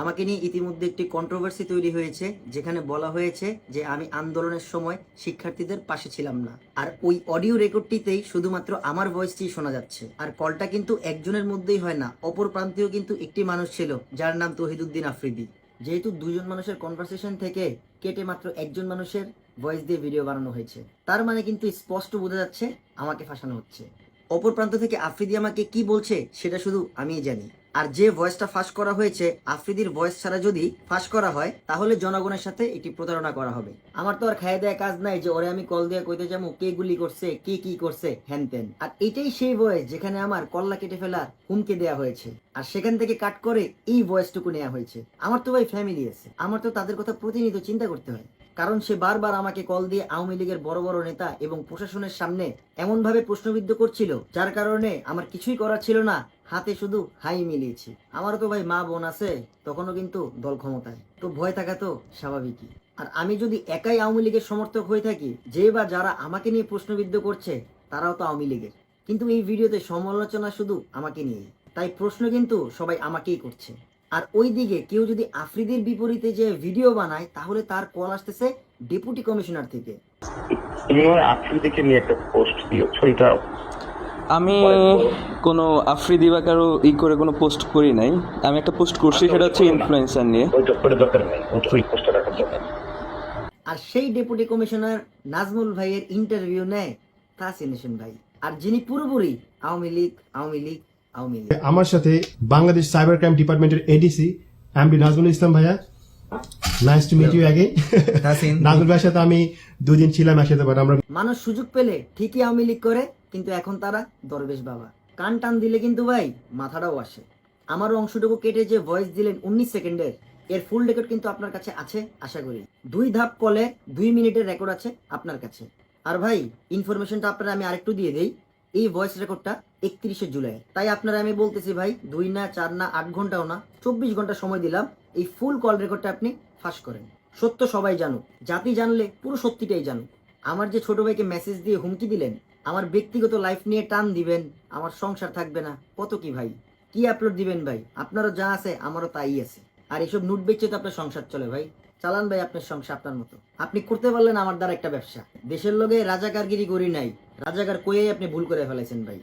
আমাকে নিয়ে ইতিমধ্যে একটি কন্ট্রোভার্সি তৈরি হয়েছে, যেখানে বলা হয়েছে যে আমি আন্দোলনের সময় শিক্ষার্থীদের পাশে ছিলাম না। আর ওই অডিও রেকর্ডটিতেই শুধুমাত্র আমার ভয়েসটি শোনা যাচ্ছে। আর কলটা কিন্তু একজনের মধ্যেই হয় না, অপর প্রান্তেও কিন্তু একটি মানুষ ছিল যার নাম তহিদুদ্দিন আফ্রিদি। যেহেতু দুজন মানুষের কনভারসেশন থেকে কেটে মাত্র একজন মানুষের ভয়েস দিয়ে ভিডিও বানানো হয়েছে, তার মানে কিন্তু স্পষ্ট বোঝা যাচ্ছে আমাকে ফাঁসানো হচ্ছে। অপর প্রান্ত থেকে আফ্রিদি আমাকে কি বলছে সেটা শুধু আমিই জানি। আর যে ভয়েসটা ফাঁস করা হয়েছে, আফ্রিদির ভয়েস ছাড়া যদি ফাঁস করা হয় তাহলে জনগণের সাথে এটি প্রতারণা করা হবে। আমার তো আর খাইয়ে দেয়া কাজ নাই যে ওরে আমি কল দিয়ে কইতে যাবো কে গুলি করছে, কে কি করছে, হ্যান তেন। আর এটাই সেই ভয়েস যেখানে আমার কল্লা কেটে ফেলার হুমকি দেওয়া হয়েছে, আর সেখান থেকে কাট করে এই ভয়েসটুকু নেওয়া হয়েছে। আমার তো ভাই ফ্যামিলি আছে, আমার তো তাদের কথা প্রতিনিয়ত চিন্তা করতে হয়। কারণ সে বারবার আমাকে কল দিয়ে আওয়ামী লীগের বড় বড় নেতা এবং প্রশাসনের সামনে এমনভাবে প্রশ্নবিদ্ধ করছিল, যার কারণে আমার কিছুই করার ছিল না, হাতে শুধু হাই মিলিয়েছি। আমারও তো ভাই মা বোন আছে, তখনও কিন্তু দল ক্ষমতায়, তো ভয় থাকা তো স্বাভাবিকই। আর আমি যদি একাই আওয়ামী লীগের সমর্থক হয়ে থাকি, যে বা যারা আমাকে নিয়ে প্রশ্নবিদ্ধ করছে তারাও তো আওয়ামী লীগের, কিন্তু এই ভিডিওতে সমালোচনা শুধু আমাকে নিয়ে, তাই প্রশ্ন কিন্তু সবাই আমাকেই করছে। আর ওই দিকে কেউ যদি আফ্রিদির বিপরীতে যে ভিডিও বানায়, তাহলে তার কল আসতেছে ডেপুটি কমিশনার থেকে। তুমি আমার আফ্রিদিকে নিয়ে একটা পোস্ট দিয়েছো, এটা আমি কোনো আফ্রিদি বা কারো করে কোনো পোস্ট করি নাই। আমি একটা পোস্ট করছি, সেটা হচ্ছে ইনফ্লুয়েন্সার নিয়ে। ওইটা করে দরকার নেই, ওই পোস্টটা রাখার দরকার নেই। আর সেই ডেপুটি কমিশনার নাজমুল ভাইয়ের ইন্টারভিউ নেয় তাসিন হোসেন ভাই, আর যিনি পুরোপুরি আওয়ামী লীগ আওয়ামী লীগ আওয়ামী লীগ। আমার সাথে বাংলাদেশ সাইবার ক্রাইম ডিপার্টমেন্টের এডিসি এমডি নাজমুল ইসলাম ভাইয়া, nice to meet you again. Nazmul ভাইয়ের সাথে আমি দুদিন ছিলাম একসাথে, বাট আমরা মানুষ সুযোগ পেলে ঠিকই আওয়ামী লীগ করে, কিন্তু এখন তারা দরবেশ বাবা। কান টান দিলে কিন্তু ভাই মাথাটাও আসে। আমারও অংশটুকু কেটে যে ভয়েস দিলেন 19 সেকেন্ডের, এর ফুল রেকর্ড কিন্তু আপনার কাছে আছে আশা করি। 2 ধাপ কলে 2 মিনিটের রেকর্ড আছে আপনার কাছে। আর ভাই ইনফরমেশনটা আপনারা আমি আরেকটু দিয়ে দেই, এই ভয়েস রেকর্ডটা 31শে জুলাই। তাই আপনারা আমি বলতেছি ভাই, 2 না 4 না 8 ঘন্টাও না, 24 ঘন্টা সময় দিলাম, এই ফুল কল রেকর্ডটা আপনি ফাঁস করেন। সত্য সবাই জানুক, জাতি জানলে পুরো সত্যিটাই জানুক। আমার যে ছোট ভাইকে মেসেজ দিয়ে হুমকি দিলেন, আমার ব্যক্তিগত লাইফ নিয়ে টান দিবেন, আমার সংসার থাকবে না, কত কি ভাই, কি আপলোড দিবেন ভাই? আপনারও যা আছে আমারও তাই আছে। আর এইসব নোট বেচে তো আপনার সংসার চলে ভাই। চালান ভাই আপনার সংসার আপনার মতো। আপনি করতে পারলেন আমার দ্বারা একটা ব্যবসা। দেশের লগে রাজাকারগিরি করি নাই, রাজাকার কইয়াই আপনি ভুল করে ফেলেছেন ভাই।